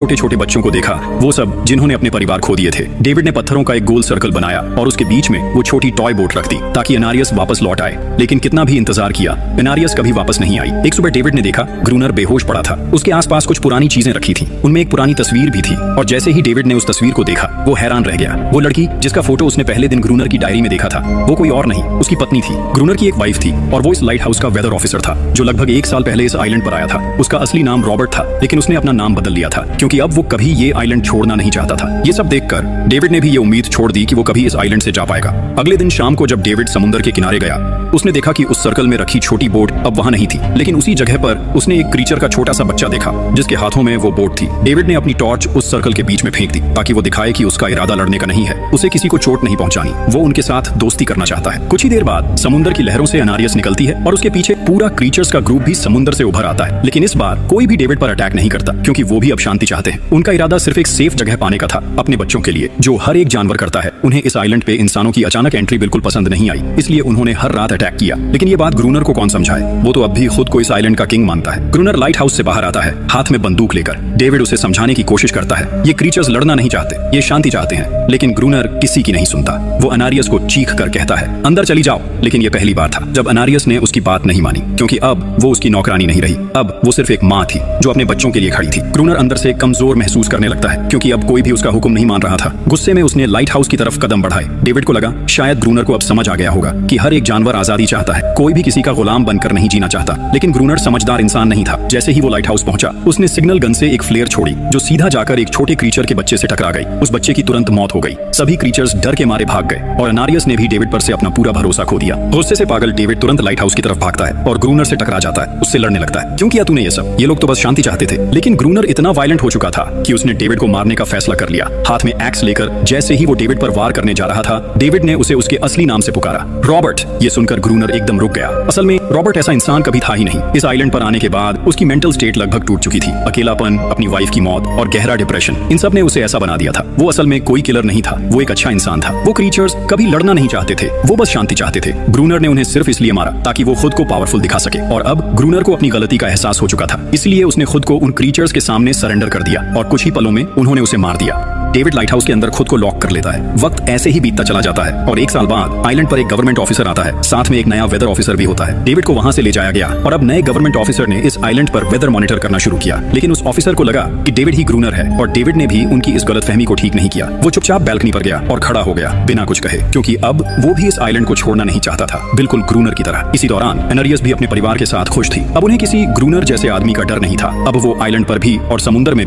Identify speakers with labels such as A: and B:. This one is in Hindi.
A: छोटे छोटे बच्चों को देखा, वो सब जिन्होंने अपने परिवार खो दिए थे। डेविड ने पत्थरों का एक गोल सर्कल बनाया और उसके बीच में वो छोटी टॉय बोट रख दी ताकि एनारियस वापस लौट आए। लेकिन कितना भी इंतजार किया, एनारियस कभी वापस नहीं आई। एक सुबह डेविड ने देखा ग्रूनर बेहोश पड़ा था। उसके आसपास कुछ पुरानी चीजें रखी थी, उनमें एक पुरानी तस्वीर भी थी। और जैसे ही डेविड ने उस तस्वीर को देखा, वो हैरान रह गया। वो लड़की जिसका फोटो उसने पहले दिन ग्रूनर की डायरी में देखा था, वो कोई और नहीं, उसकी पत्नी थी। ग्रूनर की एक वाइफ थी और वो इस लाइट हाउस का वेदर ऑफिसर था जो लगभग 1 साल पहले इस आइलैंड पर आया था। उसका असली नाम रॉबर्ट था, लेकिन उसने अपना नाम बदल लिया था क्योंकि अब वो कभी ये आइलैंड छोड़ना नहीं चाहता था। ये सब देखकर डेविड ने भी ये उम्मीद छोड़ दी कि वो कभी इस आइलैंड से जा पाएगा। अगले दिन शाम को जब डेविड समुद्र के किनारे गया, उसने देखा कि उस सर्कल में रखी छोटी बोट अब वहां नहीं थी, लेकिन उसी जगह पर उसने एक क्रीचर का छोटा सा बच्चा देखा जिसके हाथों में वो बोट थी। डेविड ने अपनी टॉर्च उस सर्कल के बीच में फेंक दी ताकि वो दिखाए कि उसका इरादा लड़ने का नहीं है, उसे किसी को चोट नहीं पहुंचानी, वो उनके साथ दोस्ती करना चाहता है। कुछ ही देर बाद समुद्र की लहरों से एनारियस निकलती है और उसके पीछे पूरा क्रीचर्स का ग्रुप भी समुद्र से उभर आता है। लेकिन इस बार कोई भी डेविड पर अटैक नहीं करता क्योंकि वो भी अब शांति चाहते हैं। उनका इरादा सिर्फ एक सेफ जगह पाने का था अपने बच्चों के लिए, जो हर एक जानवर करता है। उन्हें इस आइलैंड पे इंसानों की अचानक एंट्री बिल्कुल पसंद नहीं आई, इसलिए उन्होंने हर रात अटैक किया। लेकिन ये बात ग्रूनर को कौन समझाए, वो तो अब भी खुद को इस आइलैंड का किंग मानता है। ग्रूनर लाइट हाउस से बाहर आता है, हाथ में बंदूक लेकर। डेविड उसे समझाने की कोशिश करता है, ये क्रीचर्स लड़ना नहीं चाहते, ये शांति चाहते हैं। लेकिन ग्रूनर किसी की नहीं सुनता। वो एनारियस को चीख कर कहता है, अंदर चली जाओ। लेकिन ये पहली बार था जब एनारियस ने उसकी बात नहीं मानी, क्योंकि अब वो उसकी नौकरानी नहीं रही, अब वो सिर्फ एक माँ थी जो अपने बच्चों के लिए खड़ी थी। ग्रूनर अंदर से कमजोर महसूस करने लगता है क्योंकि अब कोई भी उसका हुक्म नहीं मान रहा था। गुस्से में उसने लाइट हाउस की तरफ कदम बढ़ाए। डेविड को लगा शायद ग्रूनर को अब समझ आ गया होगा कि हर एक जानवर आजादी चाहता है, कोई भी किसी का गुलाम बनकर नहीं जीना चाहता। लेकिन ग्रूनर समझदार इंसान नहीं था। जैसे ही वो लाइट हाउस पहुंचा, उसने सिग्नल गन से एक फ्लेयर छोड़ी जो सीधा जाकर एक छोटे क्रीचर के बच्चे से टकरा गई। उस बच्चे की तुरंत मौत हो गई। सभी क्रीचर्स डर के मारे भाग गए और एनारियस ने भी डेविड पर से अपना पूरा भरोसा खो दिया। गुस्से से पागल डेविड तुरंत लाइट हाउस की तरफ भागता है और ग्रूनर से टकरा जाता है, उससे लड़ने लगता है। क्यों किया तूने ये सब? ये लोग तो बस शांति चाहते थे। लेकिन ग्रूनर इतना वायलेंट हो चुका था कि उसने डेविड को मारने का फैसला कर लिया। हाथ में एक्स लेकर जैसे ही वो डेविड पर वार करने जा रहा था, डेविड ने उसे उसके असली नाम से पुकारा, रॉबर्ट। ये सुनकर ग्रूनर एकदम रुक गया। असल में रॉबर्ट ऐसा इंसान कभी था ही नहीं। इस आइलैंड पर आने के बाद उसकी मेंटल स्टेट लगभग टूट चुकी थी। अकेलापन, अपनी वाइफ की मौत और गहरा डिप्रेशन, इन सब ने उसे ऐसा बना दिया था। वो असल में कोई किलर नहीं था, वो एक अच्छा इंसान था। वो क्रीचर्स कभी लड़ना नहीं चाहते थे, वो बस शांति चाहते थे। ग्रूनर ने उन्हें सिर्फ इसलिए मारा ताकि वो खुद को पावरफुल दिखा सके। और अब ग्रूनर को अपनी गलती का एहसास हो चुका था, इसलिए उसने खुद को उन क्रीचर्स के सामने सरेंडर कर दिया और कुछ ही पलों में उन्होंने उसे मार दिया। डेविड लाइट हाउस के अंदर खुद को लॉक कर लेता है। वक्त ऐसे ही बीतता चला जाता है और 1 साल बाद आइलैंड पर एक गवर्नमेंट ऑफिसर आता है, साथ में एक नया वेदर ऑफिसर भी होता है। डेविड को वहां से ले जाया गया और अब नए गवर्नमेंट ऑफिसर ने इस आइलैंड पर वेदर मॉनिटर करना शुरू किया। लेकिन उस ऑफिसर को लगा कि डेविड ही ग्रूनर है और डेविड ने भी उनकी इस गलतफहमी को ठीक नहीं किया। वो चुपचाप बैल्कनी पर गया और खड़ा हो गया बिना कुछ कहे, क्योंकि अब वो भी इस आइलैंड को छोड़ना नहीं चाहता था, बिल्कुल ग्रूनर की तरह। इसी दौरान एनारियस भी अपने परिवार के साथ खुश थी। अब उन्हें किसी ग्रूनर जैसे आदमी का डर नहीं था। अब वो आइलैंड पर भी और समुद्र में